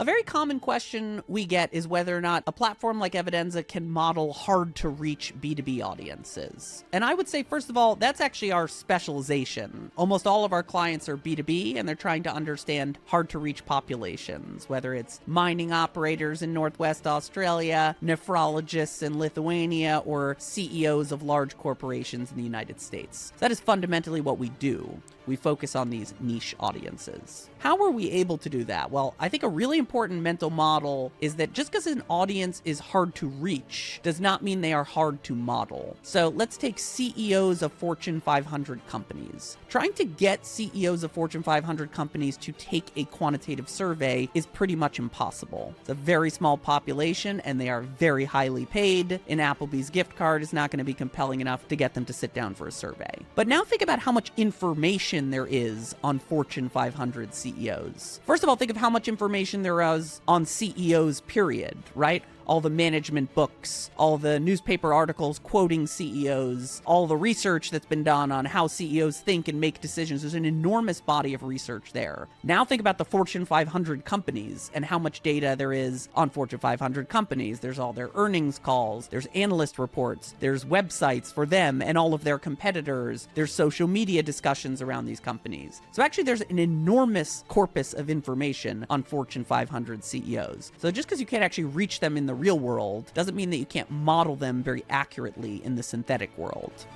A very common question we get is whether or not a platform like Evidenza can model hard-to-reach B2B audiences. And I would say, first of all, that's actually our specialization. Almost all of our clients are B2B, and they're trying to understand hard-to-reach populations, whether it's mining operators in Northwest Australia, nephrologists in Lithuania, or CEOs of large corporations in the United States. So that is fundamentally what we do. We focus on these niche audiences. How are we able to do that? Well, I think a really important mental model is that just because an audience is hard to reach does not mean they are hard to model. So let's take CEOs of Fortune 500 companies. Trying to get CEOs of Fortune 500 companies to take a quantitative survey is pretty much impossible. It's a very small population and they are very highly paid. An Applebee's gift card is not going to be compelling enough to get them to sit down for a survey. But now think about how much information there is on Fortune 500 CEOs. First of all, think of how much information there is on CEOs, period, right? All the management books, all the newspaper articles quoting CEOs, all the research that's been done on how CEOs think and make decisions. There's an enormous body of research there. Now think about the Fortune 500 companies and how much data there is on Fortune 500 companies. There's all their earnings calls, there's analyst reports, there's websites for them and all of their competitors, there's social media discussions around these companies. So actually there's an enormous corpus of information on Fortune 500 CEOs. So just because you can't actually reach them in the real world doesn't mean that you can't model them very accurately in the synthetic world.